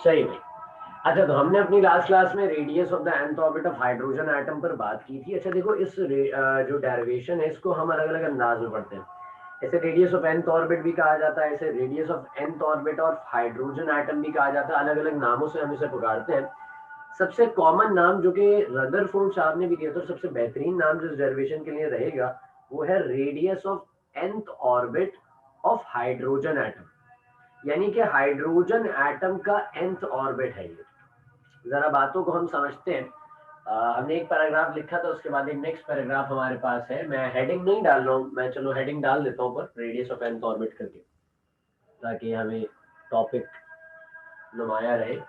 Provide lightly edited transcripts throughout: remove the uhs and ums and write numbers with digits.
सही भाई। अच्छा, तो हमने अपनी लास्ट क्लास में radius of the nth orbit of hydrogen atom पर बात की थी। अच्छा देखो, इस जो डेरिवेशन है इसको हम अलग अलग अंदाज में पढ़ते हैं। इसे रेडियस ऑफ nth ऑर्बिट भी कहा जाता है, इसे radius of nth orbit of hydrogen atom भी कहा जाता है। अलग अलग नामों से हम इसे पुकारते हैं। सबसे कॉमन नाम जो कि रदरफोर्ड साहब ने भी दिया था, और सबसे बेहतरीन नाम जो इस डेरिवेशन के लिए रहेगा, वो है radius of nth orbit of hydrogen atom. यानी कि हाइड्रोजन एटम का nth ऑर्बिट है ये। जरा बातों को हम समझते हैं। हमने एक पैराग्राफ लिखा था, उसके बाद एक नेक्स्ट पैराग्राफ हमारे पास है। मैं हेडिंग नहीं डाल रहा हूँ, मैं चलो हेडिंग डाल देता हूँ पर रेडियस ऑफ nth ऑर्बिट करके, ताकि हमें टॉपिक नुमाया रहे।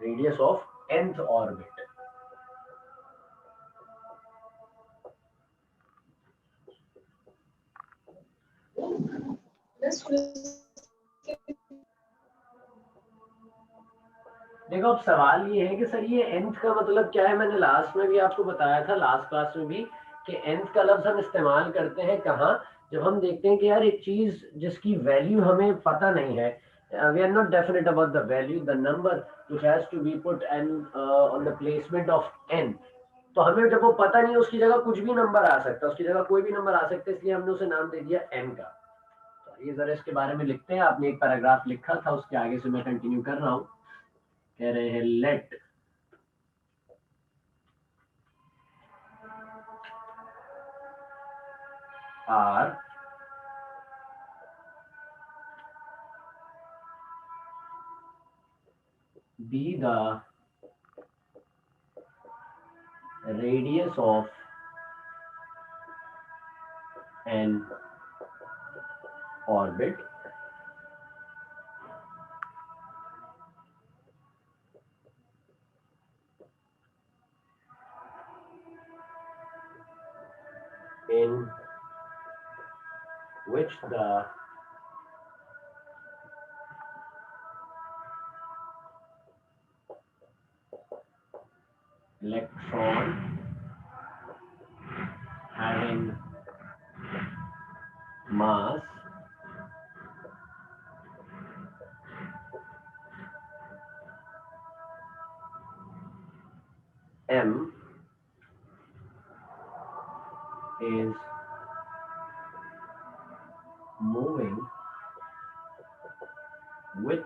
Radius of nth orbit. देखो, अब सवाल ये है कि सर ये nth का मतलब क्या है। मैंने लास्ट में भी आपको बताया था, लास्ट क्लास में भी, कि nth का लफ्ज हम इस्तेमाल करते हैं कहाँ, जब हम देखते हैं कि यार एक चीज जिसकी वैल्यू हमें पता नहीं है, we are not definite about the value, the number which has to be put N on the placement of n। तो हमें जब वो पता नहीं है, उसकी जगह कुछ भी नंबर आ सकता है, उसकी जगह कोई भी नंबर आ सकता है, इसलिए हमने उसे नाम दे दिया n का। तो ये जरा इसके बारे में लिखते हैं। आपने एक पैराग्राफ लिखा था, उसके आगे से मैं कंटिन्यू कर रहा हूँ। कह रहे हैं late R be the radius of an orbit in which the electron having mass m is moving with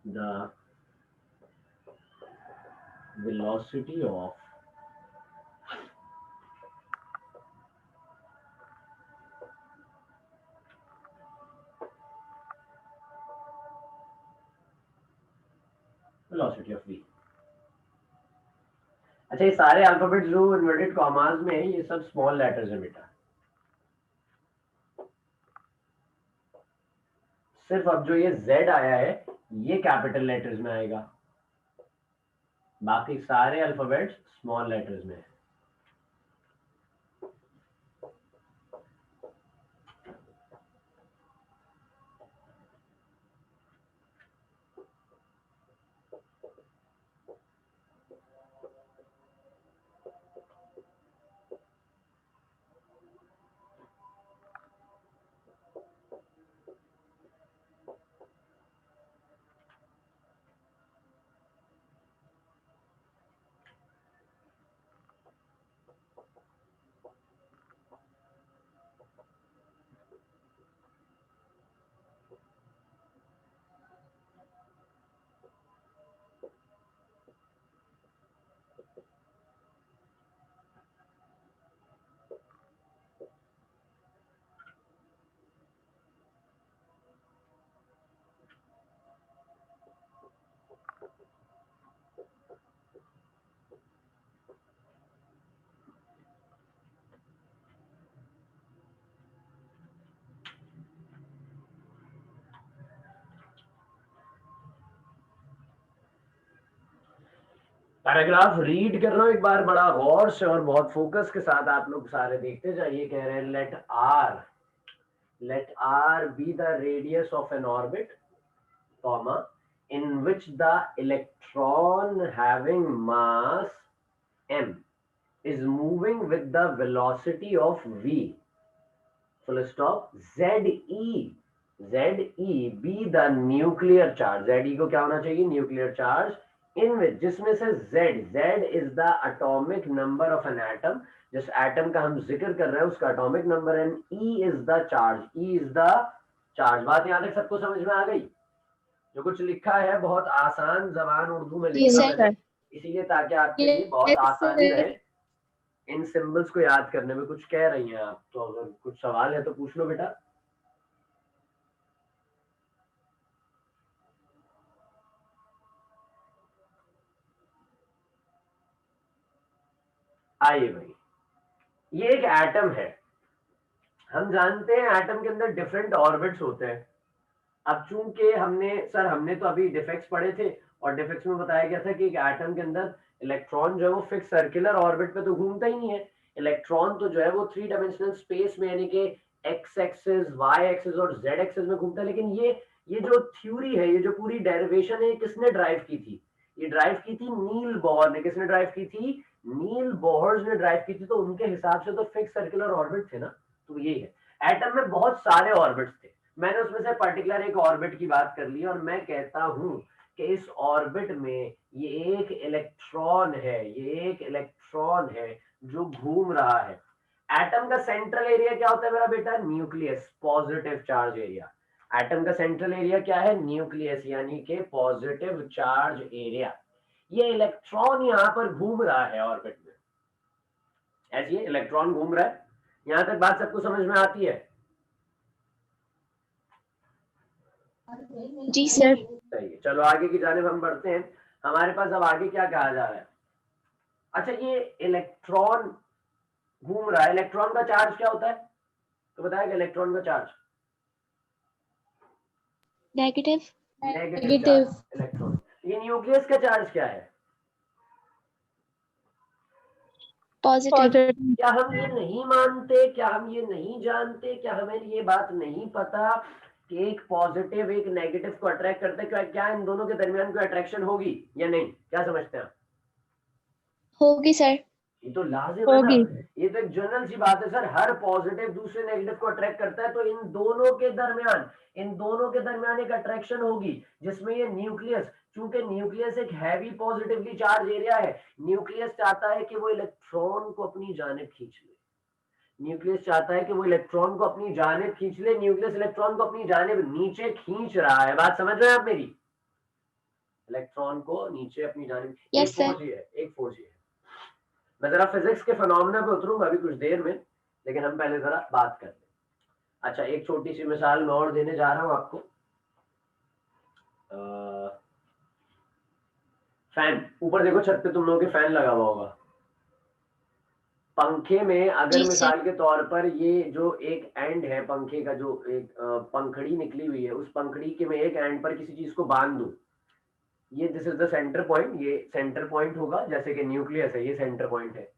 the velocity of v। अच्छा, ये सारे अल्फाबेट जो इन्वर्टेड कॉमास में है, ये सब स्मॉल लेटर्स है बेटा। सिर्फ अब जो ये Z आया है, ये कैपिटल लेटर्स में आएगा, बाकी सारे अल्फाबेट्स स्मॉल लेटर्स में है। पैराग्राफ रीड कर रहा हूँ एक बार बड़ा गौर से और बहुत फोकस के साथ, आप लोग सारे देखते जाइए। कह रहे हैं let R be the radius of N orbit, comma, in which the electron having mass m is moving with the velocity of v, full stop, ze be the nuclear charge, ze को क्या होना चाहिए, nuclear charge, इन विच, जिसमें से z is the atomic number of an atom, जिस atom का हम जिक्र कर रहे हैं उसका atomic number, and e is the charge, e is the charge. बात यहाँ तक सबको समझ में आ गई? जो कुछ लिखा है बहुत आसान जबान उर्दू में लिखा मैंने, इसीलिए ताकि आपके लिए बहुत आसानी रहे इन सिंबल्स को याद करने में। कुछ कह रही हैं आप, तो अगर कुछ सवाल है तो पूछ लो बेटा। आइए भाई, ये एक एटम है, हम जानते हैं एटम के अंदर डिफरेंट ऑर्बिट्स होते हैं। अब चूंकि हमने तो अभी डिफेक्ट्स पढ़े थे, और डिफेक्ट्स में बताया गया था कि एक एटम के अंदर इलेक्ट्रॉन जो है वो फिक्स सर्कुलर ऑर्बिट पे तो घूमता ही नहीं है। इलेक्ट्रॉन तो जो है वो 3 डायमेंशनल स्पेस में, यानी कि एक्स एक्सिस, वाई एक्सिस और जेड एक्सिस में घूमता है। लेकिन ये जो थ्योरी है, ये जो पूरी डेरिवेशन है, किसने ड्राइव की थी? ये ड्राइव की थी नील बोहर ने। किसने ड्राइव की थी? नील बोहर ने ड्राइव की थी। तो उनके हिसाब से तो फिक्स सर्कुलर ऑर्बिट थे ना, तो यही है। एटम में बहुत सारे ऑर्बिट्स थे, मैंने उसमें से पर्टिकुलर एक ऑर्बिट की बात कर ली, और मैं कहता हूं कि इस ऑर्बिट में ये एक इलेक्ट्रॉन है, ये एक इलेक्ट्रॉन है जो घूम रहा है। एटम का सेंट्रल एरिया क्या होता है मेरा बेटा? Nucleus, positive charge area. Atom का सेंट्रल एरिया क्या है? न्यूक्लियस, यानी कि पॉजिटिव चार्ज एरिया। ये इलेक्ट्रॉन यहां पर घूम रहा है ऑर्बिट में, ऐसे ही इलेक्ट्रॉन घूम रहा है। यहां तक बात सबको समझ में आती है? जी सर। सही है, चलो आगे की जानिब हम बढ़ते हैं। हमारे पास अब आगे क्या कहा जा रहा है? अच्छा, ये इलेक्ट्रॉन घूम रहा है, इलेक्ट्रॉन का चार्ज क्या होता है? तो बताया कि इलेक्ट्रॉन का चार्ज नेगेटिव। Negative electron. ये न्यूक्लियस का चार्ज क्या है? पॉजिटिव। क्या हम ये नहीं मानते, क्या हम ये नहीं जानते, क्या हमें ये बात नहीं पता कि एक पॉजिटिव एक नेगेटिव को अट्रैक्ट करता है? क्या इन दोनों के दरमियान कोई अट्रैक्शन होगी या नहीं? क्या समझते हैं? होगी सर। ये तो लाजिम है ना, ये तो एक जनरल सी बात है सर। हर पॉजिटिव दूसरे नेगेटिव को अट्रैक्ट करता है, तो इन दोनों के दरमियान एक अट्रैक्शन होगी, जिसमें ये न्यूक्लियस, चूंकि न्यूक्लियस एक हैवी पॉजिटिवली चार्ज एरिया है, न्यूक्लियस चाहता है कि वो इलेक्ट्रॉन को अपनी जानिब खींच ले। न्यूक्लियस चाहता है कि वो इलेक्ट्रॉन को अपनी जानिब खींच ले। न्यूक्लियस इलेक्ट्रॉन को अपनी जानिब नीचे खींच रहा है। बात समझ रहे हैं आप मेरी? इलेक्ट्रॉन को नीचे अपनी जानिब, एक फोर्स ही है, एक फोर्स ही है। मैं जरा फिजिक्स के फिनोमेना पे उतरूंगा अभी कुछ देर में, लेकिन हम पहले जरा बात कर लें। अच्छा, एक छोटी सी मिसाल मैं और देने जा रहा हूं आपको। फैन, ऊपर देखो छत पे तुम लोगों के फैन लगा हुआ होगा। पंखे में अगर मिसाल के तौर पर ये जो एक एंड है पंखे का, जो एक पंखड़ी निकली हुई है, उस पंखड़ी के मैं एक एंड पर किसी चीज को बांध दूं, ये this is the centre point, ये सेंटर पॉइंट होगा, जैसे कि न्यूक्लियस है, ये सेंटर पॉइंट है,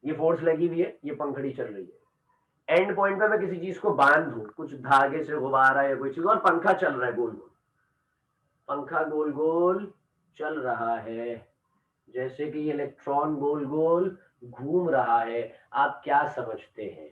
ये फोर्स लगी हुई है, ये पंखड़ी चल रही है। एंड पॉइंट पे मैं किसी चीज को बांध दूं, कुछ धागे से, गुब्बारा या कोई चीज, और पंखा चल रहा है गोल गोल, पंखा गोल गोल चल रहा है, जैसे कि इलेक्ट्रॉन गोल गोल घूम रहा है। आप क्या समझते हैं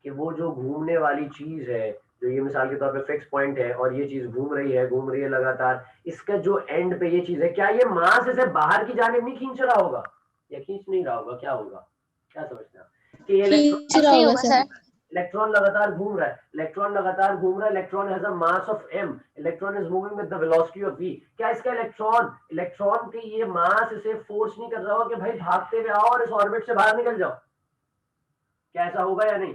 कि वो जो घूमने वाली चीज है, जो ये मिसाल के तौर पे फिक्स पॉइंट है, और ये चीज घूम रही है लगातार, इसका जो एंड पे ये चीज है, क्या ये मास इसे बाहर की जानिब नहीं खींच रहा होगा या खींच नहीं रहा होगा? क्या होगा, क्या समझते हैं? कि इलेक्ट्रॉन लगातार घूम रहा है, इलेक्ट्रॉन लगातार घूम रहा है, electron has a mass of m, electron is moving with the velocity of v। क्या इसका इलेक्ट्रॉन की ये मास इसे फोर्स नहीं कर रहा होगा कि भाई भागते हुए आओ और इस ऑर्बिट से बाहर निकल जाओ? क्या ऐसा होगा या नहीं?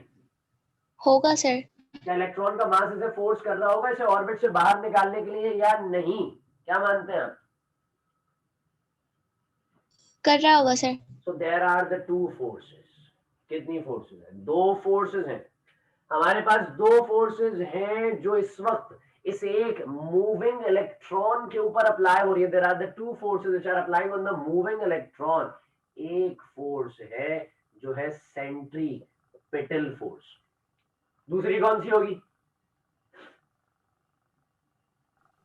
होगा सर। क्या इलेक्ट्रॉन का मास इसे फोर्स कर रहा होगा इसे ऑर्बिट से बाहर निकालने के लिए या नहीं? क्या मानते हैं आप? कर रहा होगा sir. So there are the two forces. कितनी फोर्सेस हैं? दो फोर्सेस हैं हमारे पास। दो फोर्सेस हैं जो इस वक्त इस एक मूविंग इलेक्ट्रॉन के ऊपर अप्लाई हो रही है। There are the two forces which are applying on the moving electron. एक फोर्स है जो है सेंट्रीपिटल फोर्स, दूसरी कौन सी होगी?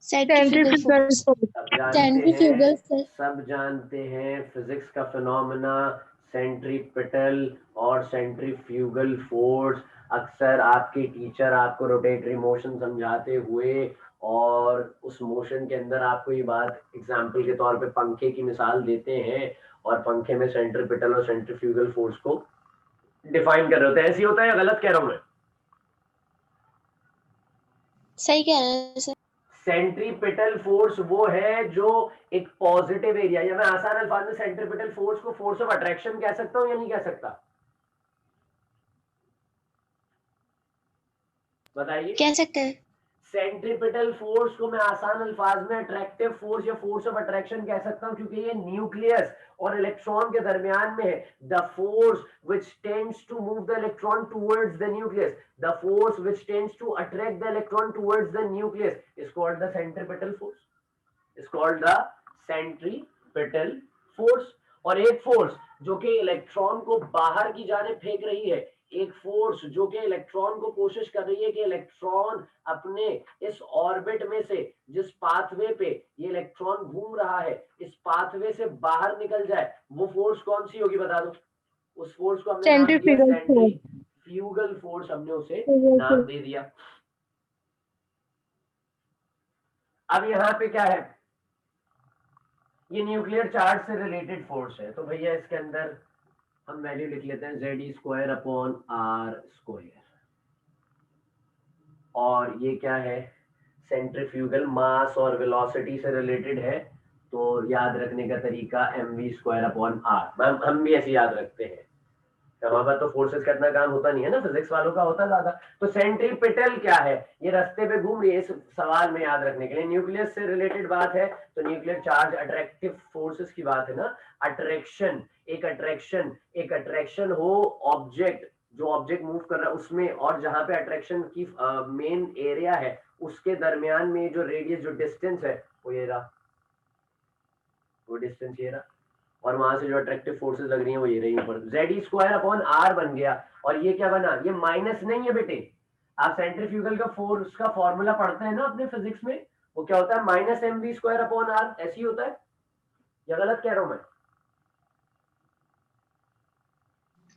Centrifugal force. सब जानते हैं फिजिक्स का फिनोमेना, सेंट्रीपिटल और सेंट्रीफ्यूगल फोर्स, अक्सर आपके टीचर आपको रोटेटरी मोशन समझाते हुए और उस मोशन के अंदर आपको ये बात एग्जाम्पल के तौर पे पंखे की मिसाल देते हैं और पंखे में सेंट्रीपिटल और सेंट्रीफ्यूगल फोर्स को डिफाइन कर रहे होते हैं। ऐसे ही होता है या गलत कह रहा हूं मैं? सही कह रहे हैं सर। सेंट्रीपिटल फोर्स वो है जो एक पॉजिटिव एरिया, या मैं आसान अल्फाज में सेंट्रीपिटल फोर्स को फोर्स ऑफ अट्रैक्शन कह सकता हूं या नहीं कह सकता? बताइए। कह सकते हैं। सेंट्रीपिटल फोर्स को मैं आसान अल्फाज में अट्रैक्टिव फोर्स या फोर्स ऑफ अट्रैक्शन कह सकता हूं, क्योंकि ये न्यूक्लियस और इलेक्ट्रॉन के दरमियान में है। The force which tends to move the electron towards the nucleus, the force which tends to attract the electron towards the nucleus is called the centripetal force, is called the centripetal force. और एक force जो कि electron को बाहर की जाने फेंक रही है, एक फोर्स जो कि इलेक्ट्रॉन को कोशिश कर रही है कि इलेक्ट्रॉन अपने इस ऑर्बिट में से, जिस पाथवे पे ये इलेक्ट्रॉन घूम रहा है, इस पाथवे से बाहर निकल जाए, वो फोर्स कौन सी होगी बता दो? उस फोर्स को हमने नाम दिया सेंट्रीफ्यूगल फोर्स, हमने उसे नाम दे दिया। अब यहाँ पे क्या है, ये न्यूक्लियर चार्ज से रिलेटेड फोर्स है, तो भैया इसके अंदर हम वैल्यू लिख लेते हैं Z² अपॉन R²। और ये क्या है, सेंट्रीफ्यूगल मास और वेलोसिटी से रिलेटेड है, तो याद रखने का तरीका mv² अपॉन R। हम भी ऐसे याद रखते हैं, वहां पर तो फोर्सेस का इतना काम होता नहीं है ना, फिजिक्स वालों का होता ज्यादा। तो सेंट्रीपिटल क्या है, ये रास्ते पे घूम रही है, इस सवाल में याद रखने के लिए न्यूक्लियस से रिलेटेड बात है, तो न्यूक्लियर चार्ज अट्रैक्टिव फोर्सेस की बात है ना। अट्रैक्शन, एक अट्रैक्शन हो ऑब्जेक्ट, जो ऑब्जेक्ट मूव कर रहा है उसमें, और जहां पे अट्रैक्शन की मेन एरिया है उसके दरमियान में जो रेडियस, जो डिस्टेंस है, वो ये रहा, वो डिस्टेंस ये रहा, और वहां से जो अट्रैक्टिव फोर्सेस लग रही हैं वो ये रही ऊपर, Z² अपॉन R बन गया। और ये क्या बना, ये माइनस नहीं है बेटे, आप सेंट्रीफ्यूगल का फोर्स का फॉर्मूला पढ़ते हैं ना अपने फिजिक्स में, वो क्या होता है, -mv² अपॉन R, ऐसे ही होता है या गलत कह रहा हूं मैं?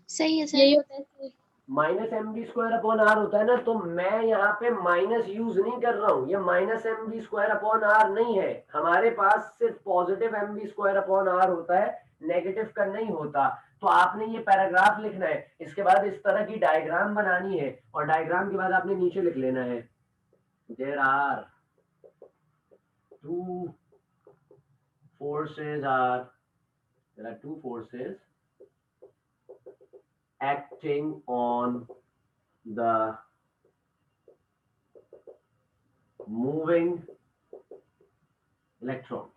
सही है सर। यही होता है सर। -mv² अपॉन R होता है ना, तो मैं यहाँ पे माइनस यूज नहीं कर रहा हूँ, ये -mv² अपॉन R नहीं है, हमारे पास सिर्फ पॉजिटिव mv² अपॉन R होता है, नेगेटिव का नहीं होता। तो आपने ये पैराग्राफ लिखना है, इसके बाद इस तरह की डायग्राम बनानी है, और डायग्राम के बाद आपने नीचे लिख लेना है there are two forces acting on the moving electron.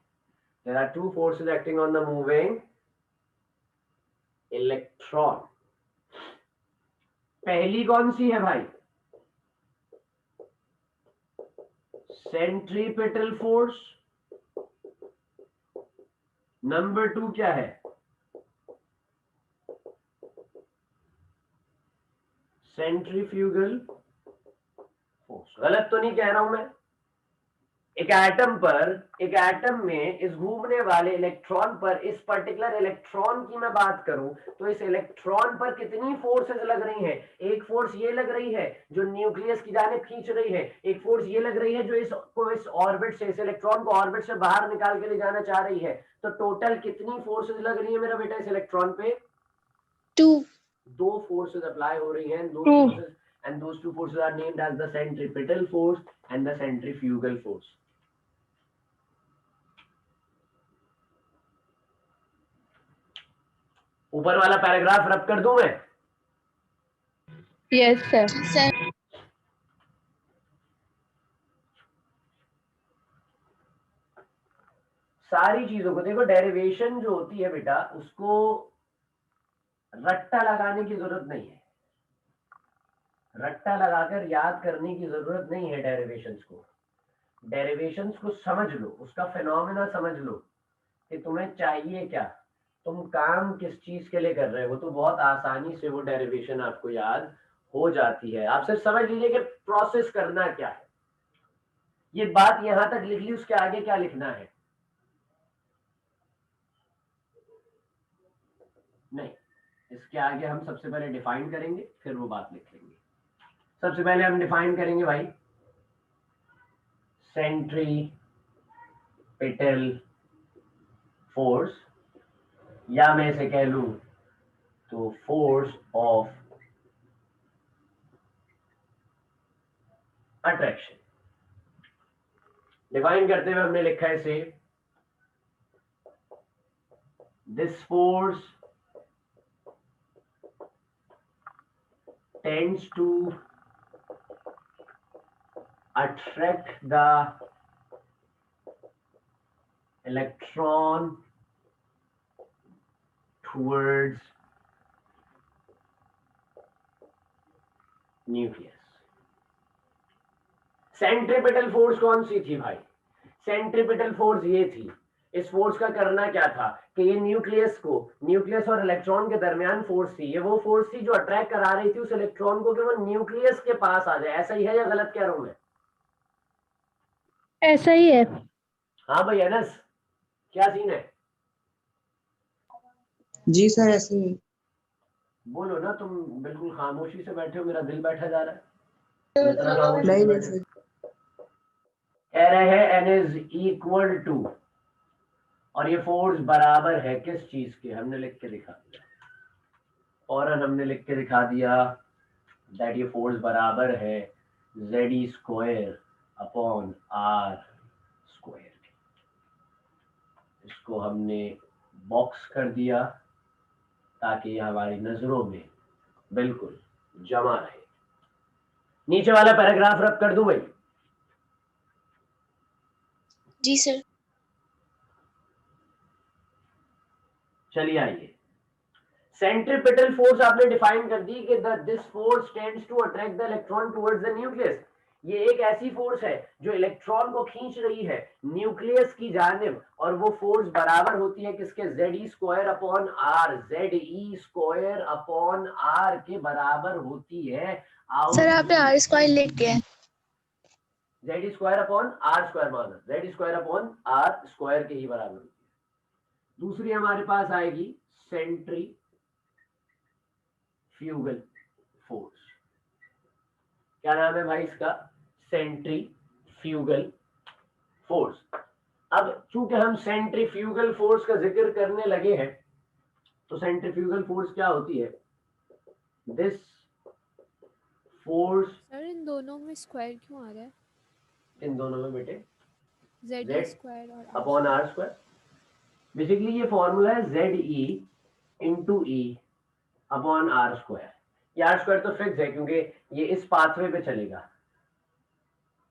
There are two forces acting on the moving electron. पहली कौन सी है भाई, सेंट्रीपिटल फोर्स। नंबर 2 क्या है, सेंट्रीफ्यूगल फोर्स। गलत तो नहीं कह रहा हूं मैं? एक एटम में इस घूमने वाले इलेक्ट्रॉन पर, इस पर्टिकुलर इलेक्ट्रॉन की मैं बात करूं, तो इस इलेक्ट्रॉन पर कितनी फोर्सेस लग रही हैं? एक फोर्स ये लग रही है जो न्यूक्लियस की जानिब खींच रही है, एक फोर्स ये लग रही है जो इस ऑर्बिट से, इस इलेक्ट्रॉन को ऑर्बिट से बाहर निकाल के ले जाना चाह रही है। तो टोटल कितनी फोर्सेस लग रही है मेरा बेटा इस इलेक्ट्रॉन पे? 2। दो फोर्सेस अप्लाई हो रही हैं, दो forces, and those two forces are named as the centripetal force and the centrifugal force. ऊपर वाला पैराग्राफ रब कर दूं मैं? Yes sir. सर सारी चीजों को देखो, डेरिवेशन जो होती है बेटा, उसको रट्टा लगाने की जरूरत नहीं है, रट्टा लगाकर याद करने की जरूरत नहीं है। डेरिवेशंस को समझ लो, उसका फिनोमेना समझ लो कि तुम्हें चाहिए क्या, तुम काम किस चीज के लिए कर रहे हो, तो बहुत आसानी से वो डेरिवेशन आपको याद हो जाती है। आप सिर्फ समझ लीजिए कि प्रोसेस करना क्या है, ये बात यहां तक लिख ली, उसके आगे क्या लिखना है नहीं। इसके आगे हम सबसे पहले डिफाइन करेंगे, फिर वो बात लिख लेंगे। सबसे पहले हम डिफाइन करेंगे भाई सेंट्रीपिटल फोर्स, या मैं इसे कह लूं तो फोर्स ऑफ अट्रैक्शन। डिफाइन करते हुए हमने लिखा है इसे, this force tends to attract the electron towards nucleus। Centripetal force कौन सी थी भाई? सेंट्रीपिटल फोर्स ये थी। इस फोर्स का करना क्या था कि ये न्यूक्लियस और इलेक्ट्रॉन के दरमियान फोर्स थी। ये वो फोर्स थी जो अट्रैक्ट करा रही थी उस इलेक्ट्रॉन को कि वो न्यूक्लियस के पास आ जाए। ऐसा ही है या गलत कह रहा हूं मैं? ऐसा ही है। हाँ भाई अनस, क्या सीन है? जी सर ऐसे ही। बोलो ना, तुम बिल्कुल खामोशी से बैठे हो, मेरा दिल बैठा जा रहा है। नहीं नहीं सर। कह रहे हैं एन इज इक्वल टू, और ये फोर्स बराबर है किस चीज के? हमने लिख के दिखा दिया, और हमने लिख के दिखा दिया दैट ये फोर्स बराबर है Z square upon R square. इसको हमने बॉक्स कर दिया ताकि हमारी नजरों में बिल्कुल जमा रहे। नीचे वाला पैराग्राफ रब कर दूं भाई? जी सर। चलिए आइए, सेंट्रीपिटल फोर्स आपने डिफाइन कर दी कि this force tends to attract the electron towards the nucleus. ये एक ऐसी फोर्स है जो इलेक्ट्रॉन को खींच रही है न्यूक्लियस की जानिब, और वो फोर्स बराबर होती है किसके? Z E square upon R. Z E square upon R के बराबर होती है। सर आपने आर स्क्वायर लिख दिया है। Z square upon R square माना, Z square upon R square के ही बराबर होती है। दूसरी हमारे पास आएगी सेंट्रीफ्यूगल फोर्स। क्या नाम है भाई इसका? Centrifugal force. अब चूंकि हम सेंट्रीफ्यूगल फोर्स का जिक्र करने लगे हैं, तो सेंट्रीफ्यूगल फोर्स क्या होती है? This force. सर इन दोनों में स्क्वायर क्यों आ रहा है? इन दोनों में बेटे जेड Z स्क्वायर और अपॉन आर स्क्वायर। बेसिकली ये फॉर्मूला है Z E into E upon R square. ये आर स्क्वायर तो फिक्स है क्योंकि ये इस पाथवे पे चलेगा,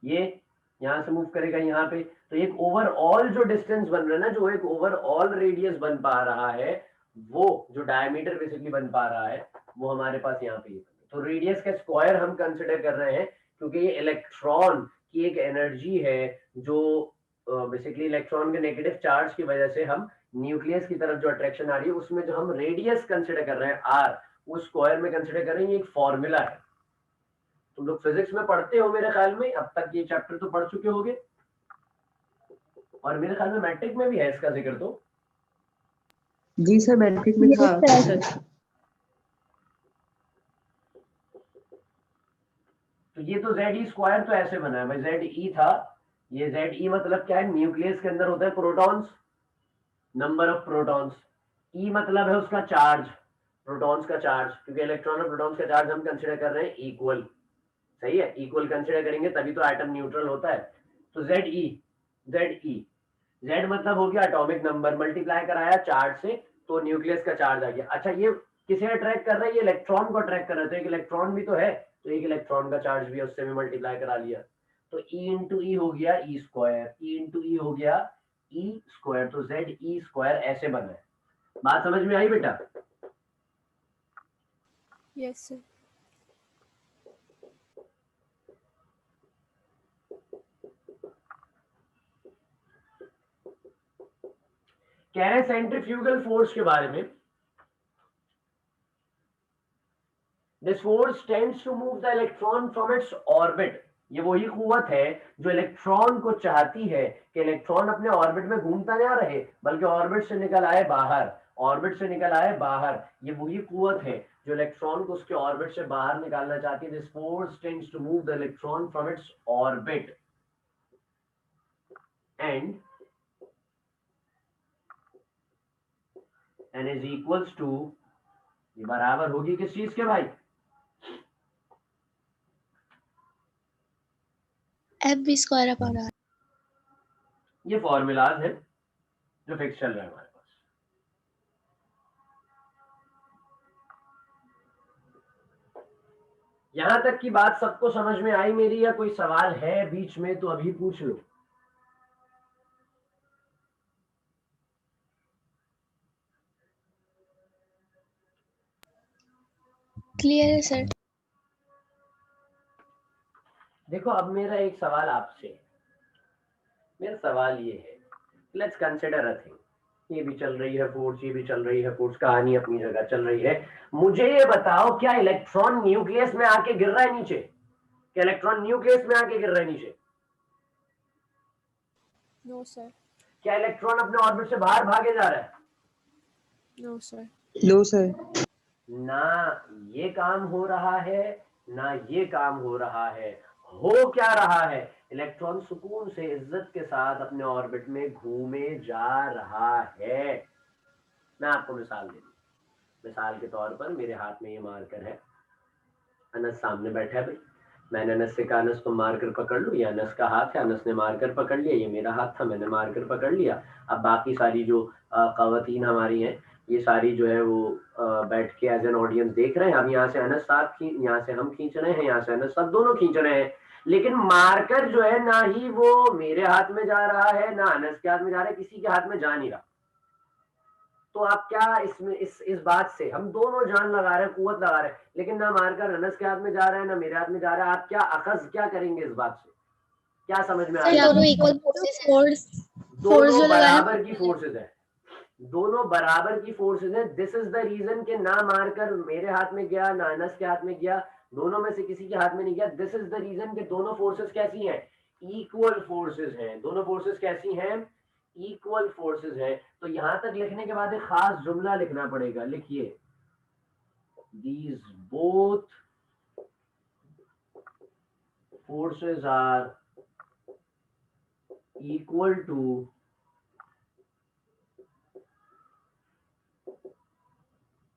ये यहां से मूव करेगा यहाँ पे, तो एक ओवरऑल जो डिस्टेंस बन रहा है ना, जो एक ओवरऑल रेडियस बन पा रहा है, वो जो डायमीटर बेसिकली बन पा रहा है, वो हमारे पास यहाँ पे। तो रेडियस का स्क्वायर हम कंसिडर कर रहे हैं क्योंकि ये इलेक्ट्रॉन की एक एनर्जी है जो बेसिकली इलेक्ट्रॉन के नेगेटिव चार्ज की वजह से हम न्यूक्लियस की तरफ जो अट्रैक्शन आ रही है, उसमें जो हम रेडियस कंसिडर कर रहे हैं आर, वो स्क्वायर में कंसिडर कर रहे हैं। ये एक फॉर्मूला है, तुम लोग फिजिक्स में पढ़ते हो मेरे ख्याल में, अब तक ये चैप्टर तो पढ़ चुके होंगे, और मेरे ख्याल में मैट्रिक में भी है इसका जिक्र। तो जी सर मैट्रिक में था। तो ये तो जेड ई स्क्वायर तो ऐसे बना है भाई, जेड ई था, ये जेड ई मतलब क्या है? न्यूक्लियस के अंदर होता है प्रोटॉन्स, नंबर ऑफ प्रोटॉन्स। ई मतलब है उसका चार्ज, प्रोटॉन्स का चार्ज, क्योंकि इलेक्ट्रॉन और प्रोटॉन्स का चार्ज हम कंसिडर कर रहे हैं इक्वल। सही है, इक्वल कंसिडर करेंगे तभी तो एटम न्यूट्रल होता है। तो जेड ई, जेड मतलब हो गया एटॉमिक नंबर, मल्टीप्लाई कराया चार्ज से तो न्यूक्लियस का चार्ज आ गया। अच्छा, ये किसे अट्रैक्ट कर रहा है? ये इलेक्ट्रॉन को अट्रैक्ट कर रहा है, तो एक इलेक्ट्रॉन भी तो है, तो एक इलेक्ट्रॉन का चार्ज भी है, उससे भी मल्टीप्लाई करा लिया, तो ई इंटू ई हो गया ई स्क्वायर, ई इंटू ई हो गया ई स्क्वायर। तो जेड ई स्क्वायर ऐसे बना है। बात समझ में आई बेटा? Yes sir. कह रहे सेंट्रीफ्यूगल फोर्स के बारे में, this force tends to move the electron from its orbit. ये वही कुव्वत है जो इलेक्ट्रॉन को चाहती है कि इलेक्ट्रॉन अपने ऑर्बिट में घूमता ना रहे, बल्कि ऑर्बिट से निकल आए बाहर। ऑर्बिट से निकल आए बाहर, ये वही कुव्वत है जो इलेक्ट्रॉन को उसके ऑर्बिट से बाहर निकालना चाहती है। This force tends to move the electron from its orbit and n is equals to, ये बराबर होगी किस चीज के भाई? FV square upon R। ये फॉर्मूलाज है जो फिक्स चल रहा है हमारे पास। यहां तक की बात सबको समझ में आई मेरी, या कोई सवाल है बीच में तो अभी पूछ लो। क्लियर है सर। देखो अब मेरा एक सवाल आपसे, मेरा सवाल ये है, लेट्स कंसिडर अ थिंग, ये भी चल रही है फोर्स, ये भी चल रही है फोर्स, कहानी अपनी जगह चल रही है। मुझे ये बताओ, क्या इलेक्ट्रॉन न्यूक्लियस में आके गिर रहा है नीचे? क्या इलेक्ट्रॉन न्यूक्लियस में आके गिर रहा है नीचे? No sir. क्या इलेक्ट्रॉन अपने ऑर्बिट से बाहर भागे जा रहा है? No sir. No sir. ना ये काम हो रहा है, ना ये काम हो रहा है। हो क्या रहा है? इलेक्ट्रॉन सुकून से इज्जत के साथ अपने ऑर्बिट में घूमे जा रहा है। मैं आपको मिसाल दे दूं, मिसाल के तौर पर मेरे हाथ में ये मार्कर है, अनस सामने बैठा है भाई, मैंने अनस से कहा अनस तुम मार्कर पकड़ लो, ये अनस का हाथ है, अनस ने मार्कर पकड़ लिया, ये मेरा हाथ था, मैंने मार्कर पकड़ लिया। अब बाकी सारी जो ख़वातीन हमारी हैं, ये सारी जो है वो बैठ के एज एन ऑडियंस देख रहे हैं। अब यहाँ से अनस साथ यहाँ से हम खींच रहे हैं, यहाँ से अनस, सब दोनों खींच रहे हैं, लेकिन मार्कर जो है ना ही वो मेरे हाथ में जा रहा है, ना अनस के हाथ में जा रहा है, किसी के हाथ में जा नहीं रहा। तो आप क्या इसमें इस बात से हम दोनों जान लगा रहे हैं, कुव्वत लगा रहे हैं, लेकिन ना मारकर अनस के हाथ में जा रहा है, ना मेरे हाथ में जा रहा है। आप क्या अखज़ क्या करेंगे इस बात से? क्या समझ में आएगा? दोनों इक्वल फोर्सेस हैं। दोनों बराबर की फोर्सेस है, दोनों बराबर की फोर्सेस है। दिस इज द रीजन कि ना मारकर मेरे हाथ में गया, ना अनस के हाथ में गया, दोनों में से किसी के हाथ में नहीं गया। दिस इज द रीजन कि दोनों फोर्सेस कैसी हैं? इक्वल फोर्सेस हैं। दोनों फोर्सेस कैसी हैं? इक्वल फोर्सेस है। तो यहां तक लिखने के बाद एक खास जुमला लिखना पड़ेगा। लिखिए, these both forces are equal to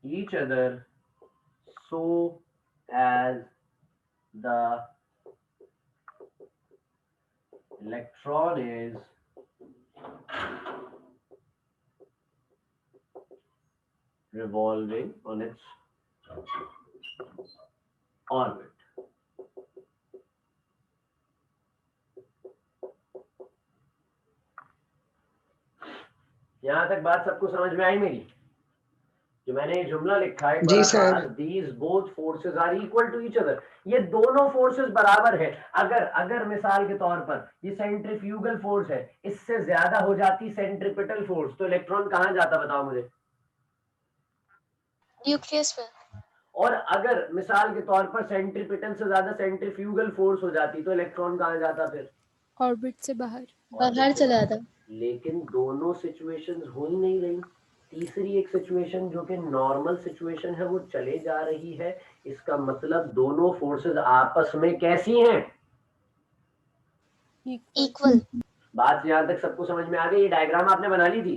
each other so as the electron is revolving on its orbit. यहां तक बात सबको समझ में आई मेरी? जो मैंने ये जुमला लिखा है, जी sir. These both forces are equal to each other, ये दोनों फोर्सेस बराबर है। अगर मिसाल के तौर पर ये सेंट्रीफ्यूगल फोर्स है, इससे ज्यादा हो जाती सेंट्रीपिटल फोर्स, तो इलेक्ट्रॉन कहां जाता बताओ मुझे? न्यूक्लियस पर। और अगर मिसाल के तौर पर सेंट्रीपिटल से ज्यादा सेंट्रीफ्यूगल फोर्स हो जाती तो इलेक्ट्रॉन कहां जाता फिर? ऑर्बिट से बाहर। बाहर चला जाता। लेकिन दोनों सिचुएशंस हो ही नहीं रही। तीसरी एक सिचुएशन जो कि नॉर्मल सिचुएशन है वो चले जा रही है। इसका मतलब दोनों फोर्सेस आपस में कैसी हैं? इक्वल। बात यहां तक सबको समझ में आ गई? ये डायग्राम आपने बना ली थी?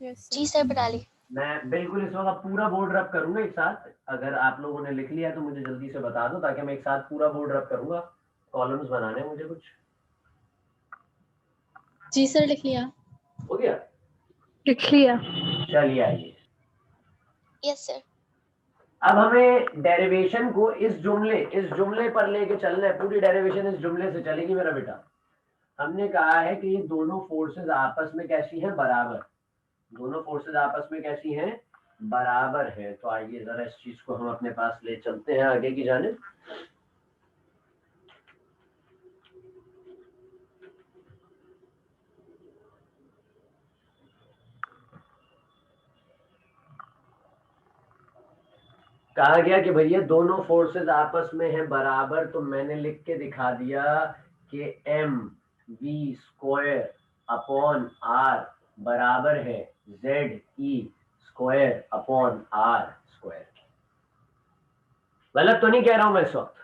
यस जी सर बना ली। मैं बिल्कुल इस वक्त पूरा बोर्ड रब करूंगा एक साथ। अगर आप लोगों ने लिख लिया तो मुझे जल्दी से बता दो, ताकि मैं एक साथ पूरा बोर्ड रब करूंगा। कॉलम्स बनाने हैं मुझे कुछ। जी सर लिख लिया। हो गया? लिख लिया। चलिए आइए, यस सर। अब हमें डेरिवेशन को इस जुमले पर लेके चलना है। पूरी डेरिवेशन इस जुमले से चलेगी मेरा बेटा। हमने कहा है कि ये दोनों फोर्सेस आपस में कैसी हैं? बराबर। दोनों फोर्सेस आपस में कैसी हैं? बराबर है। तो आइए जरा इस चीज को हम अपने पास ले चलते हैं आगे की जानिब। कहा गया कि भैया दोनों फोर्सेस आपस में हैं बराबर, तो मैंने लिख के दिखा दिया कि mv² अपॉन r बराबर है ZE square upon R square. गलत तो नहीं कह रहा हूं मैं इस वक्त?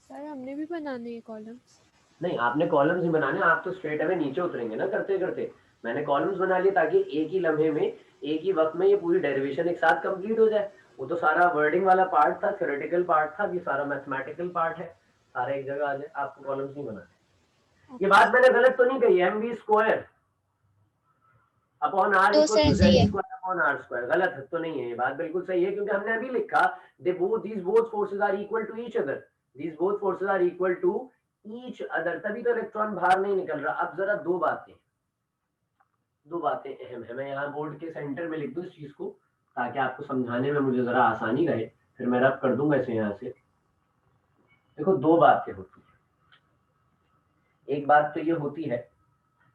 सर हमने भी बनाने हैं कॉलम्स। नहीं, आपने कॉलम्स ही बनाने, आप तो स्ट्रेट अवे नीचे उतरेंगे ना करते करते। मैंने कॉलम्स बना लिए ताकि एक ही लम्हे में, एक ही वक्त में ये पूरी डेरिवेशन एक साथ कंप्लीट हो जाए। वो तो सारा वर्डिंग वाला पार्ट था, थ्योरेटिकल पार्ट था, ये सारा मैथमेटिकल पार्ट है, सारा एक जगह आ जाए। आपको कॉलम्स नहीं बनाने। ये बात मैंने गलत तो नहीं कही? MV स्क्वायर अपॉन R तो इक्वल सर टू सही ZE है। Square upon R square. गलत तो नहीं है, ये बात बिल्कुल सही है, क्योंकि हमने अभी लिखा these both forces are equal to each other, these both forces are equal to each other, तभी तो इलेक्ट्रॉन बाहर नहीं निकल रहा। अब जरा दो बातें अहम है। मैं यहाँ बोर्ड के सेंटर में लिख दूं इस चीज को, ताकि आपको समझाने में मुझे जरा आसानी रहे। फिर मैं रब कर दूंगा इसे यहाँ से। देखो, दो बातें होती है। एक बात तो ये होती है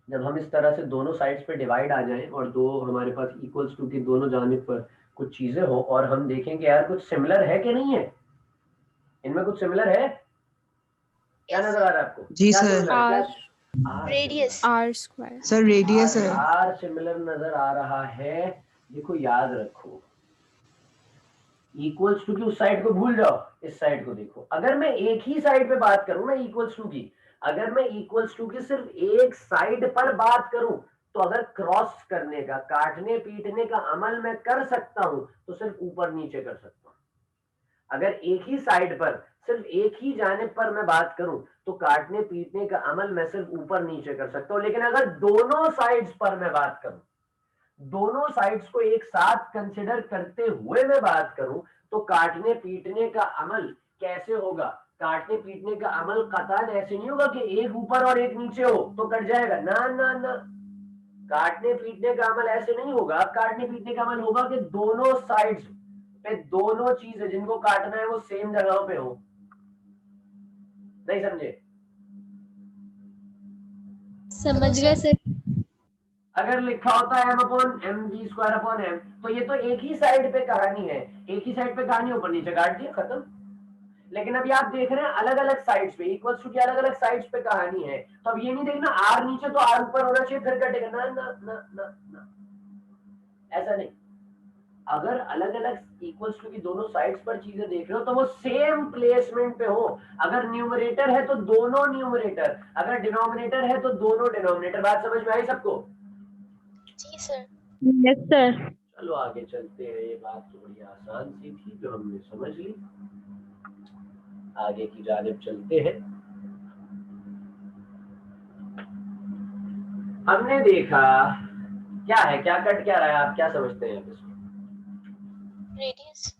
जब हम इस तरह से दोनों साइड्स पे डिवाइड आ जाएं और दो हमारे पास इक्वल्स टू की दोनों जानिब पर कुछ चीजें हो और हम देखें कि यार कुछ सिमिलर है कि नहीं है, इनमें कुछ सिमिलर है। क्या Yes, नजर आ रहा है आपको? जी क्या सर। सिमिलर है? R R radius. R square. Sir radius है। R सिमिलर नजर आ रहा है। देखो, याद रखो, इक्वल्स टू की उस साइड को भूल जाओ, इस साइड को देखो। अगर मैं एक ही साइड पे बात करूं ना इक्वल्स टू की, अगर मैं इक्वल्स टू की सिर्फ एक साइड पर बात करूं, तो अगर क्रॉस करने का, काटने पीटने का अमल मैं कर सकता हूं तो सिर्फ ऊपर नीचे कर सकता हूं। अगर एक ही साइड पर, सिर्फ एक ही जानिब पर मैं बात करूं तो काटने पीटने का अमल मैं सिर्फ ऊपर नीचे कर सकता हूं। लेकिन अगर दोनों साइड्स पर मैं बात करूं, दोनों साइड्स को एक साथ कंसिडर करते हुए मैं बात करूं, तो काटने पीटने का अमल कैसे होगा? काटने पीटने का अमल कतई ऐसे नहीं होगा कि एक ऊपर और एक नीचे हो तो कट जाएगा। ना ना ना, काटने पीटने का अमल ऐसे नहीं होगा। काटने पीटने का अमल होगा कि दोनों साइड्स पे दोनों चीजें जिनको काटना है वो सेम जगहों पे हो। नहीं समझे? समझ गए सर। अगर लिखा होता है m/mv स्क्वायर अपॉन m, तो ये तो एक ही साइड पे कहानी है, एक ही साइड पे कहानी, ऊपर नीचे काट दिया, खत्म। लेकिन अभी आप देख रहे हैं अलग अलग साइड्स पे, इक्वल्स टू की अलग अलग साइड्स पे कहानी है। तो अब ये नहीं देखना आर नीचे तो आर ऊपर होना चाहिए फिर कटेगा, ना ना ना ना ना, ऐसा नहीं। अगर अलग अलग इक्वल्स टू की दोनों साइड्स पर चीजें देख रहे हो तो वो सेम प्लेसमेंट पे हो। अगर न्यूमरेटर है तो दोनों न्यूमरेटर, अगर डिनोमिनेटर है तो दोनों डिनोमिनेटर। बात समझ में आई सबको? जी सर। Yes sir. चलो आगे चलते हैं। ये बात तो बड़ी आसान सी थी जो हमने समझ ली। आगे की जानिब चलते हैं। हमने देखा क्या है, क्या कट क्या रहा है, आप क्या समझते हैं इसमें? रेडियस।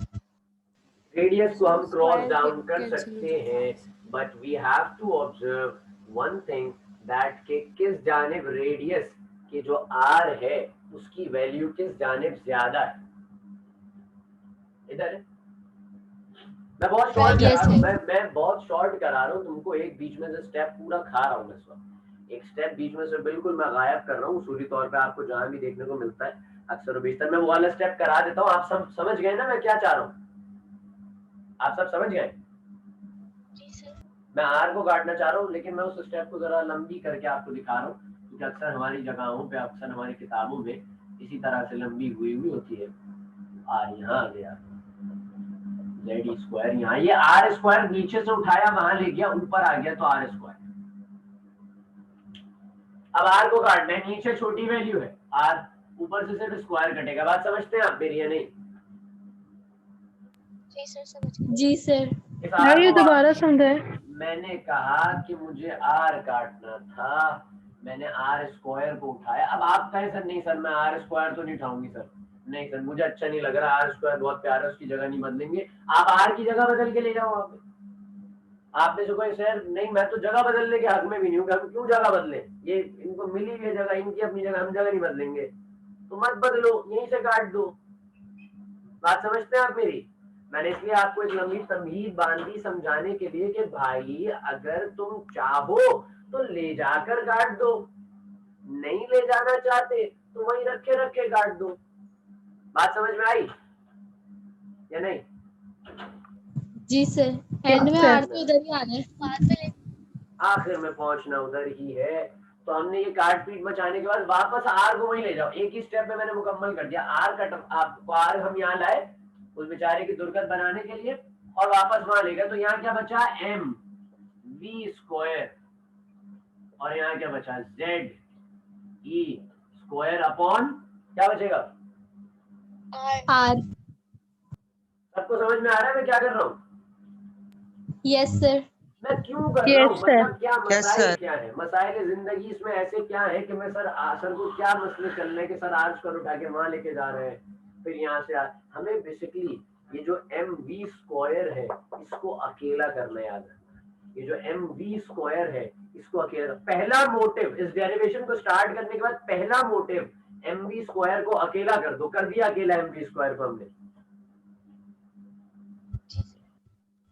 रेडियस को हम क्रॉस स्क्वायर डाउन कर कैंसिल हो सकते जाता हैं, है। But we have to observe one thing that के किस जानिब रेडियस की जो आर है उसकी वैल्यू किस जानिब ज्यादा है। इधर है। मैं बहुत शॉर्ट करा रहा हूँ, मैं बहुत शॉर्ट करा रहा हूँ तुमको। एक बीच में से स्टेप पूरा खा रहा हूँ मैं इस वक्त। एक स्टेप बीच में से बिल्कुल मैं गायब कर रहा हूँ। उसूली तौर पे आपको जहां भी देखने को मिलता है अक्सर बेशतर मैं वो वाला स्टेप करा देता हूँ। आप सब समझ गए ना मैं क्या चाह रहा हूँ? आप सब समझ गए? जी सर। मैं आर को काटना चाह रहा हूँ, लेकिन मैं उस स्टेप को जरा लंबी करके आपको दिखा रहा हूँ, क्योंकि अक्सर हमारी जगहों पे, अक्सर हमारी किताबों में इसी तरह से लंबी हुई होती है। आर यहाँ आ गया, जेड स्क्वायर यहाँ, ये आर स्क्वायर नीचे से उठाया वहां ले गया, ऊपर आ गया तो आर स्क्वायर। अब आर को काटना है, नीचे छोटी वैल्यू है आर, ऊपर से सिर्फ स्क्वायर कटेगा। बात समझते हैं आप मेरी या नहीं? जी सर समझ गए। जी सर। इस आर ये को दोबारा समझाए। मैंने कहा कि मुझे आर काटना था, मैंने आर स्क्वायर को उठाया। अब आप कहें सर नहीं सर मैं आर स्क्वायर तो नहीं उठाऊंगी सर, नहीं सर मुझे अच्छा नहीं लग रहा, आर स्क्वायर बहुत प्यारा, उसकी जगह नहीं बदलेंगे। आप आर की जगह बदल के ले जाओ वहां पे। आपने जो कोई सर नहीं मैं तो जगह बदलने के हक में भी नहीं हूँ, हम क्यों जगह बदले, ये इनको मिली हुई जगह, इनकी अपनी जगह, हम जगह नहीं बदलेंगे, तो मत बदलो, यहीं से काट दो। बात समझते हैं आप मेरी? मैंने इसलिए आपको एक लंबी तमहीद बांधी समझाने के लिए कि भाई अगर तुम चाहो तो ले जाकर काट दो, नहीं ले जाना चाहते तो वहीं रखे रखे काट दो। बात समझ में आई या नहीं? जी सर। एंड में आर तो उधर ही आना है, बाद में ले। आखिर में पहुंचना उधर ही है। तो हमने ये काट पीट मचाने के बाद वापस आर को वहीं ले जाओ, एक ही स्टेप में मैंने मुकम्मल कर दिया। आर कट, आपको आर हम यहाँ लाए उस बेचारे की दुर्गत बनाने के लिए और वापस वहां ले गए, तो यहाँ क्या बचा एम वी स्क्वायर और यहाँ क्या बचा जेड ई स्क्वायर अपॉन क्या बचेगा आर। सबको समझ में आ रहा है मैं क्या कर रहा हूँ? Yes sir. मैं क्यों कर रहा हूँ, Yes, sir. मतलब क्या मसाइल क्या है, मसाइल जिंदगी इसमें ऐसे क्या है कि मैं सर को क्या मसले चल रहे हैं कि सर आज कर उठा के वहां लेके जा रहे हैं, फिर यहाँ से हमें बेसिकली ये जो एम वी स्क्वायर है इसको अकेला करना याद रखना। ये जो एम वी स्क्वायर है इसको अकेला, पहला मोटिव इस डेरिवेशन को स्टार्ट करने के बाद पहला मोटिव एम वी स्क्वायर को अकेला कर दो, कर दिया अकेला एम वी स्क्वायर को हमने।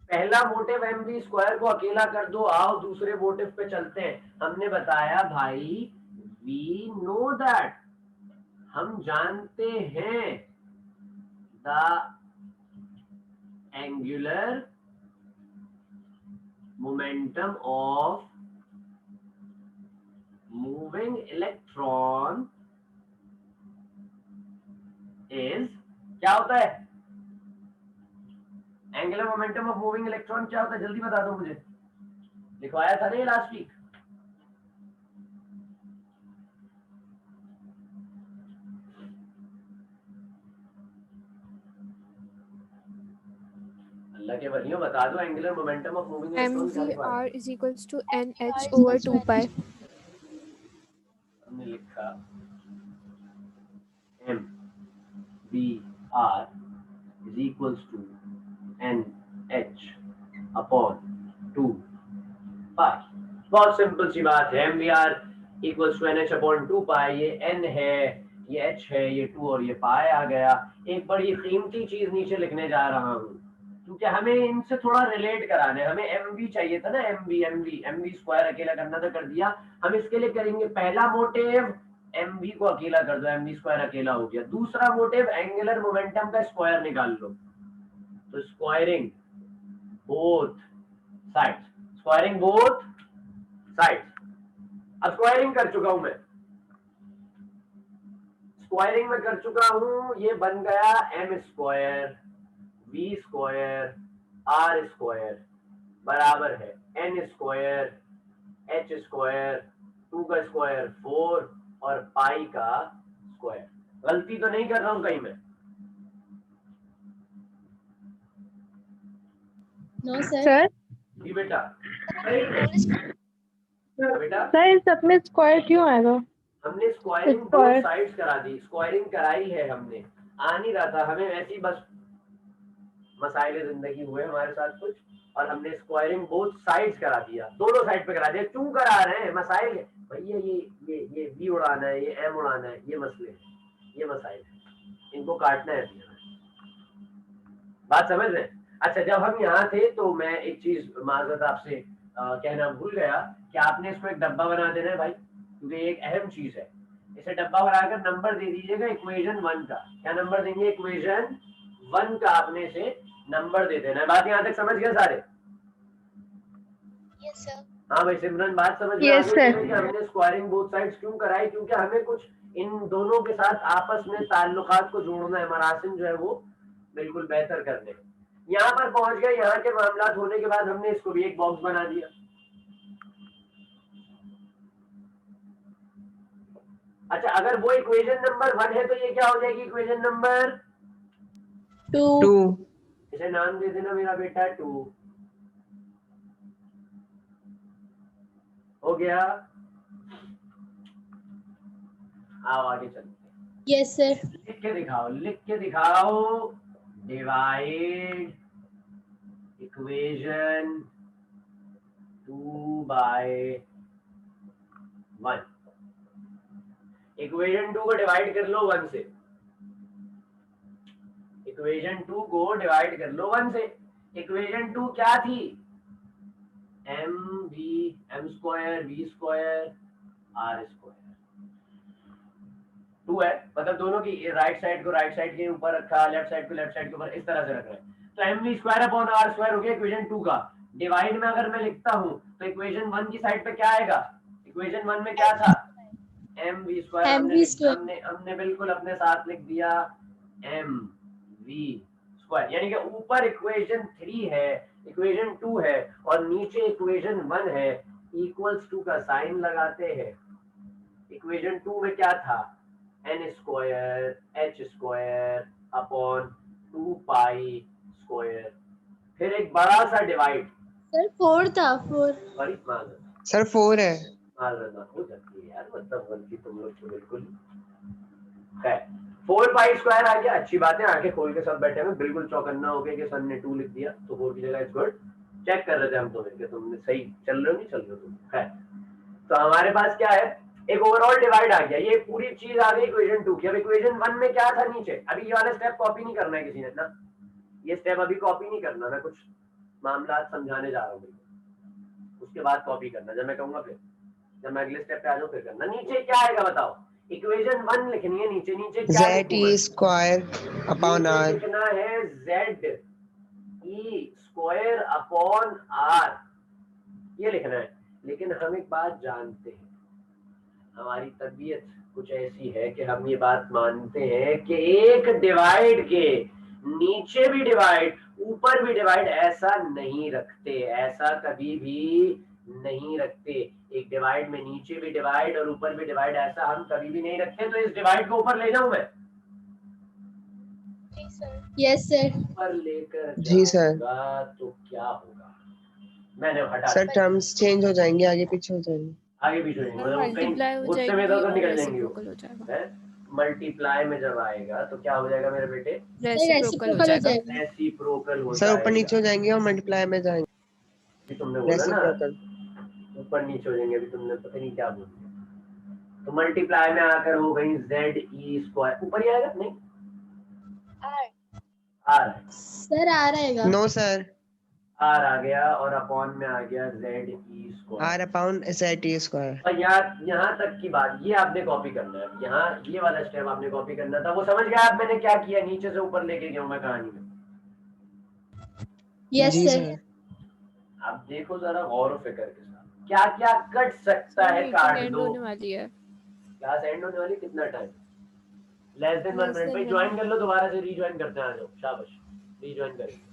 पहला मोटिव एम वी स्क्वायर को अकेला कर दो। आओ दूसरे मोटिव पे चलते हैं। हमने बताया भाई वी नो दैट, हम जानते हैं the angular momentum of moving electron is, क्या होता है angular momentum of moving electron, क्या होता है जल्दी बता दो मुझे, लिखवाया था नहीं लास्ट वीक? अल्लाह के वलियों बता दो angular momentum of moving electron क्या लिखवाया? mvr is equals to nh over 2 pi. हमने लिखा M B R is equals to N H upon 2 pi. बहुत सिंपल सी बात है, M B R equals to N H upon 2 pi. ये N है, ये एच है, ये 2 और ये पाई आ गया। एक बड़ी कीमती चीज नीचे लिखने जा रहा हूँ क्योंकि हमें इनसे थोड़ा रिलेट कराना है। हमें एम वी चाहिए था ना, एम वी स्क्वायर अकेला करना था, कर दिया। हम इसके लिए करेंगे पहला मोटिव एम वी को अकेला कर दो, एम वी स्क्वायर अकेला हो गया। दूसरा मोटिव एंगुलर मोमेंटम का स्क्वायर निकाल लो, तो squaring both sides, squaring both sides. अब स्क्वायरिंग कर चुका हूं मैं, स्क्वायरिंग में कर चुका हूं, ये बन गया M square V square R square बराबर है एन स्क्वायर एच स्क्वायर 2 का स्क्वायर 4 और पाई का स्क्वायर। गलती तो नहीं कर रहा हूं कहीं मैं? No sir. सर जी बेटा। बेटा सर इस सब में स्क्वायर क्यों आएगा? हमने स्क्वायरिंग बोथ साइड्स करा दी, स्क्वायरिंग कराई है हमने, आ नहीं रहा था हमें, ऐसी बस मसाइल जिंदगी हुए हमारे साथ कुछ और हमने स्क्वायरिंग बोथ साइड्स करा दिया, दोनों साइड पे करा दिया। क्यों करा रहे हैं? मसाइल है भैया, ये वी उड़ाना है, ये एम उड़ाना है, ये मसले हैं, ये मसाइल है, इनको काटना है भैया। बात समझ रहे हैं? अच्छा, जब हम यहाँ थे तो मैं एक चीज माजरत आपसे कहना भूल गया कि आपने इसको एक डब्बा बना देना है भाई, क्योंकि एक अहम चीज है। इसे डब्बा बनाकर नंबर दे दीजिएगा इक्वेशन 1 का। क्या नंबर देंगे? इक्वेशन 1 का आपने से नंबर दे देना है। बात यहाँ तक समझ गए सारे? Yes sir. हाँ भाई सिमरन, बात समझ में आ Yes, गई sir. कि हमने स्क्वायरिंग बोथ साइड्स क्यों कराई? क्योंकि हमें कुछ इन दोनों के साथ आपस में ताल्लुकात को जोड़ना है, मरासिम जो है वो बिल्कुल बेहतर करने हैं। यहाँ पर पहुंच गए, यहाँ के मामलात होने के बाद हमने इसको भी एक बॉक्स बना दिया। अच्छा, अगर वो इक्वेशन नंबर 1 है तो ये क्या हो जाएगी? Equation number 2। इसे नाम दे देना मेरा बेटा 2। हो गया? आओ आगे चलते। Yes sir. लिख के दिखाओ, लिख के दिखाओ। Divide equation 2 by 1। इक्वेशन 2 को डिवाइड कर लो 1 से, इक्वेशन 2 को डिवाइड कर लो 1 से। इक्वेशन 2 क्या थी? M square V square R square 2 है, मतलब दोनों की राइट साइड को राइट साइड के ऊपर रखा, लेफ्ट साइड को लेफ्ट साइड के ऊपर, इस तरह से रख रहे हैं। तो M V square upon R square हो गया इक्वेशन 2 का। डिवाइड में अगर मैं लिखता हूं तो इक्वेशन 1 की साइड पे क्या आएगा? इक्वेशन 1 में क्या था, mv स्क्वायर, MV स्क्वायर। हमने बिल्कुल अपने साथ लिख दिया mv स्क्वायर, यानी कि ऊपर इक्वेशन 3 है, इक्वेशन 2 है और नीचे इक्वेशन 1 है, इक्वल्स टू का साइन लगाते हैं। इक्वेशन 2 में क्या था, n square h square upon 2 pi square, फिर एक बड़ा सा डिवाइड, सर 4 था 4। सॉरी माजरत सर 4 है। माजरत हो सकती है यार, मतलब गलती तुम लोग को बिल्कुल है। 4 पाई स्क्वायर आ गया, अच्छी बात है, आंखें खोल के सब बैठे हुए, बिल्कुल चौकन्ना हो गया कि सन ने 2 लिख दिया तो 4 की जगह इट्स गुड। चेक कर रहे थे हम तुम्हें कि तुमने सही चल रहे हो नहीं चल रहे हो तुम, है। तो हमारे पास क्या है, एक ओवरऑल डिवाइड आ गया, ये पूरी चीज आ गई इक्वेशन 2 की। अब इक्वेशन 1 में क्या था नीचे, अभी ये वाला स्टेप कॉपी नहीं करना है किसी ने ना, ये स्टेप अभी कॉपी नहीं करना, मैं कुछ मामला समझाने जा रहा हूँ, उसके बाद कॉपी करना जब मैं कहूंगा, फिर जब मैं अगले स्टेप पे आ जाऊँ फिर करना। नीचे क्या आएगा बताओ, इक्वेशन 1 लिखनी है, नीचे नीचे क्या z e स्क्वायर अपॉन नीचे r। लिखना है z e square upon r, ये लिखना है। लेकिन हम एक बात जानते हैं, हमारी तबीयत कुछ ऐसी है कि हम ये बात मानते हैं कि एक डिवाइड के नीचे भी डिवाइड ऊपर भी डिवाइड ऐसा नहीं रखते, ऐसा कभी भी नहीं रखते। एक डिवाइड में नीचे भी डिवाइड और ऊपर भी डिवाइड ऐसा हम कभी भी नहीं रखते। तो इस डिवाइड को ऊपर ले जाऊं मैं, यस सर। ऊपर लेकर जी सर। जाऊंगा तो क्या होगा, मैंने हटा सर टर्म्स चेंज हो जाएंगे, आगे पीछे हो जाएंगे। आगे पीछे हो जाएंगे, और मतलब कहीं मल्टीप्लाई हो गुस्से में जाएगी तो और निकल जाएंगे वो, रेसिप्रोकल हो जाएगा। है। मल्टीप्लाई में जब आएगा तो क्या हो जाएगा मेरे बेटे, रेसिप्रोकल हो रेसिप्रोकल हो जाएगा। जाएगा। रेसिप्रोकल हो सर ऊपर नीचे जाएगा। हो जाएंगे और मल्टीप्लाई में जाएंगे, अभी तुमने बोला ना रेसिप्रोकल। ऊपर नीचे हो जाएंगे, अभी तुमने पता नहीं क्या बोल दिया। तो मल्टीप्लाई में आकर हो गई जेड ई स्क्वायर, ऊपर ही आएगा नहीं आर, सर आ रहेगा। नो सर, आर आ गया और अपॉन में आ गया जेड ई r square. Upon z e square. और यहाँ तक की बात ये आपने कॉपी करना है, यहाँ ये वाला स्टेप आपने कॉपी करना था। वो समझ गया आप मैंने क्या किया, नीचे से ऊपर लेके गया हूँ मैं कहानी में। यस जी सर। सर। आप देखो जरा गौर फिक्र के साथ, क्या क्या कट सकता है, मीटिंग काट एंड दो। होने वाली है। क्लास एंड होने वाली, कितना time, less than 1 Less minute. than भाई 1 ज्वाइन minute. कर लो, दोबारा से रीज्वाइन करते हैं, आ जाओ, शाबाश रीज्वाइन करेंगे।